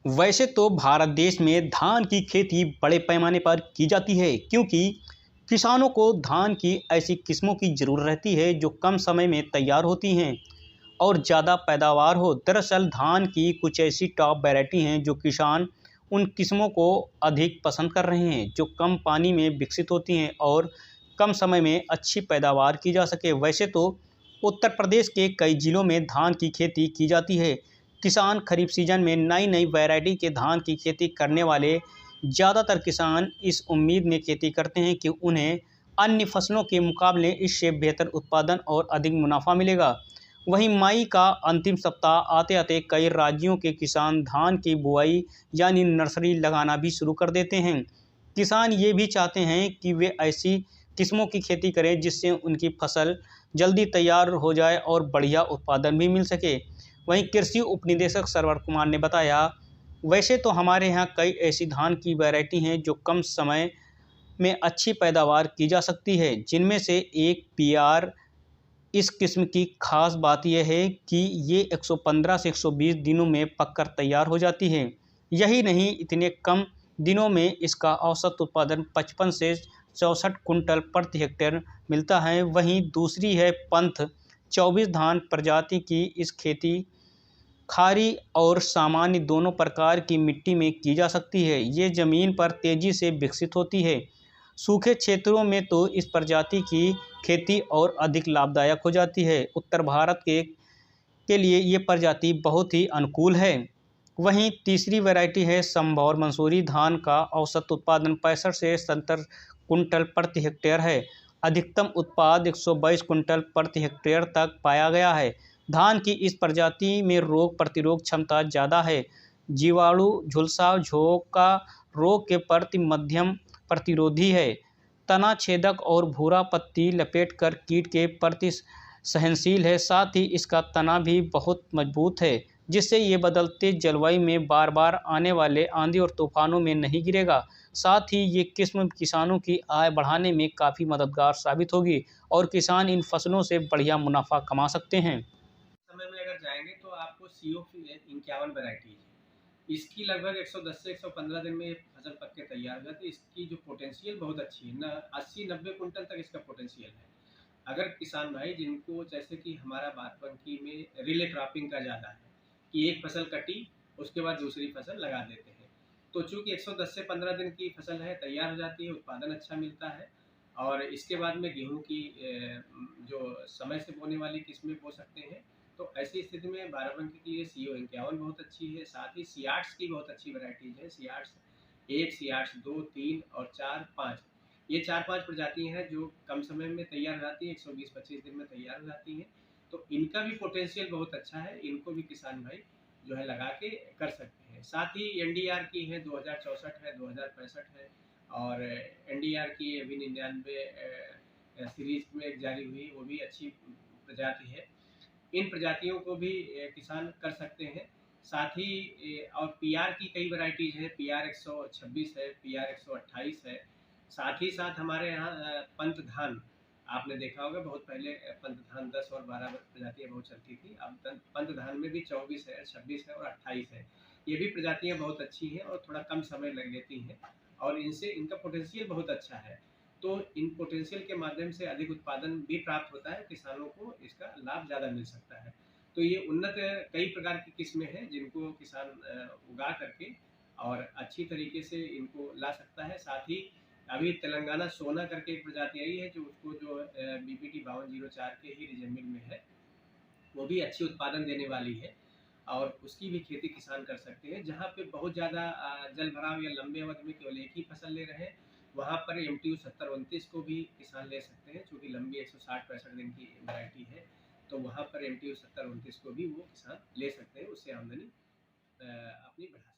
वैसे तो भारत देश में धान की खेती बड़े पैमाने पर की जाती है, क्योंकि किसानों को धान की ऐसी किस्मों की ज़रूरत रहती है जो कम समय में तैयार होती हैं और ज़्यादा पैदावार हो। दरअसल धान की कुछ ऐसी टॉप वैरायटी हैं जो किसान उन किस्मों को अधिक पसंद कर रहे हैं, जो कम पानी में विकसित होती हैं और कम समय में अच्छी पैदावार की जा सके। वैसे तो उत्तर प्रदेश के कई जिलों में धान की खेती की जाती है। किसान खरीफ सीजन में नई नई वैरायटी के धान की खेती करने वाले ज़्यादातर किसान इस उम्मीद में खेती करते हैं कि उन्हें अन्य फसलों के मुकाबले इससे बेहतर उत्पादन और अधिक मुनाफा मिलेगा। वहीं मई का अंतिम सप्ताह आते आते कई राज्यों के किसान धान की बुआई यानी नर्सरी लगाना भी शुरू कर देते हैं। किसान ये भी चाहते हैं कि वे ऐसी किस्मों की खेती करें जिससे उनकी फसल जल्दी तैयार हो जाए और बढ़िया उत्पादन भी मिल सके। वहीं कृषि उपनिदेशक सरवर कुमार ने बताया, वैसे तो हमारे यहाँ कई ऐसी धान की वैरायटी हैं जो कम समय में अच्छी पैदावार की जा सकती है, जिनमें से एक पीआर। इस किस्म की खास बात यह है कि ये 115 से 120 दिनों में पककर तैयार हो जाती है। यही नहीं, इतने कम दिनों में इसका औसत उत्पादन 55 से 64 कुंटल प्रति हेक्टेयर मिलता है। वहीं दूसरी है पंथ 24 धान प्रजाति की। इस खेती खारी और सामान्य दोनों प्रकार की मिट्टी में की जा सकती है। ये ज़मीन पर तेज़ी से विकसित होती है। सूखे क्षेत्रों में तो इस प्रजाति की खेती और अधिक लाभदायक हो जाती है। उत्तर भारत के लिए ये प्रजाति बहुत ही अनुकूल है। वहीं तीसरी वैरायटी है संभौर मंसूरी। धान का औसत उत्पादन 65 से 70 कुंटल प्रति हेक्टेयर है। अधिकतम उत्पाद 122 कुंटल प्रति हेक्टेयर तक पाया गया है। धान की इस प्रजाति में रोग प्रतिरोध क्षमता ज़्यादा है। जीवाणु, झुलसा, झोंका रोग के प्रति मध्यम प्रतिरोधी है। तना छेदक और भूरा पत्ती लपेटकर कीट के प्रति सहनशील है। साथ ही इसका तना भी बहुत मजबूत है, जिससे ये बदलते जलवायु में बार बार आने वाले आंधी और तूफानों में नहीं गिरेगा। साथ ही ये किस्म किसानों की आय बढ़ाने में काफ़ी मददगार साबित होगी और किसान इन फसलों से बढ़िया मुनाफा कमा सकते हैं। समय में अगर जाएंगे तो आपको सीओ 51 वैरायटी है। इसकी लगभग 110 से 115 दिन में ये फसल पक के तैयार हो जाती है। इसकी जो पोटेंशियल बहुत अच्छी है ना, 80-90 कुंटल तक इसका पोटेंशियल है। अगर किसान भाई जिनको जैसे कि हमारा बागबानी में रिले क्रॉपिंग का ज़्यादा है कि एक फसल कटी उसके बाद दूसरी फसल लगा देते हैं, तो चूँकि 110 से 15 दिन की फसल है, तैयार हो जाती है, उत्पादन अच्छा मिलता है। और इसके बाद में गेहूँ की जो समय से बोने वाली किस्में बो सकते हैं। तो ऐसी स्थिति में बाराबंकी के लिए सीओ 51 बहुत अच्छी है। साथ ही सियाट्स की बहुत अच्छी वैरायटीज है। सियाट्स 1, सियाट्स 2, 3 और 4, 5, ये 4-5 प्रजातियां हैं जो कम समय में तैयार हो जाती हैं, 120-25 दिन में तैयार हो जाती हैं। तो इनका भी पोटेंशियल बहुत अच्छा है। इनको भी किसान भाई जो है लगा के कर सकते हैं। साथ ही एनडीआर की है 2064 है, 2065 है। और एनडीआर की अभी 99 सीरीज में जारी हुई, वो भी अच्छी प्रजाति है। इन प्रजातियों को भी किसान कर सकते हैं। साथ ही और पीआर की कई वैरायटीज हैं। पीआर 126 है, पीआर 128 है। साथ ही साथ हमारे यहाँ पंत धान आपने देखा होगा, बहुत पहले पंत धान 10 और 12 प्रजातियाँ बहुत चलती थी। अब पंत धान में भी 24 है, 26 है और 28 है। ये भी प्रजातियाँ बहुत अच्छी हैं और थोड़ा कम समय लग लेती हैं और इनसे इनका पोटेंशियल बहुत अच्छा है। तो इन पोटेंशियल के माध्यम से अधिक उत्पादन भी प्राप्त होता है, किसानों को इसका लाभ ज़्यादा मिल सकता है। तो ये उन्नत कई प्रकार की किस्में हैं जिनको किसान उगा करके और अच्छी तरीके से इनको ला सकता है। साथ ही अभी तेलंगाना सोना करके एक प्रजाति आई है जो उसको जो बीपीटी 5204 के ही रीजनल में है, वो भी अच्छी उत्पादन देने वाली है और उसकी भी खेती किसान कर सकते हैं। जहाँ पे बहुत ज़्यादा जल भराव या लंबे अवधि में केवल एक ही फसल ले रहे हैं, वहाँ पर MTU 70-29 को भी किसान ले सकते हैं, चूँकि लंबी 160-65 दिन की वैरायटी है। तो वहाँ पर MTU 70-29 को भी वो किसान ले सकते हैं, उससे आमदनी अपनी बढ़ा सकते हैं।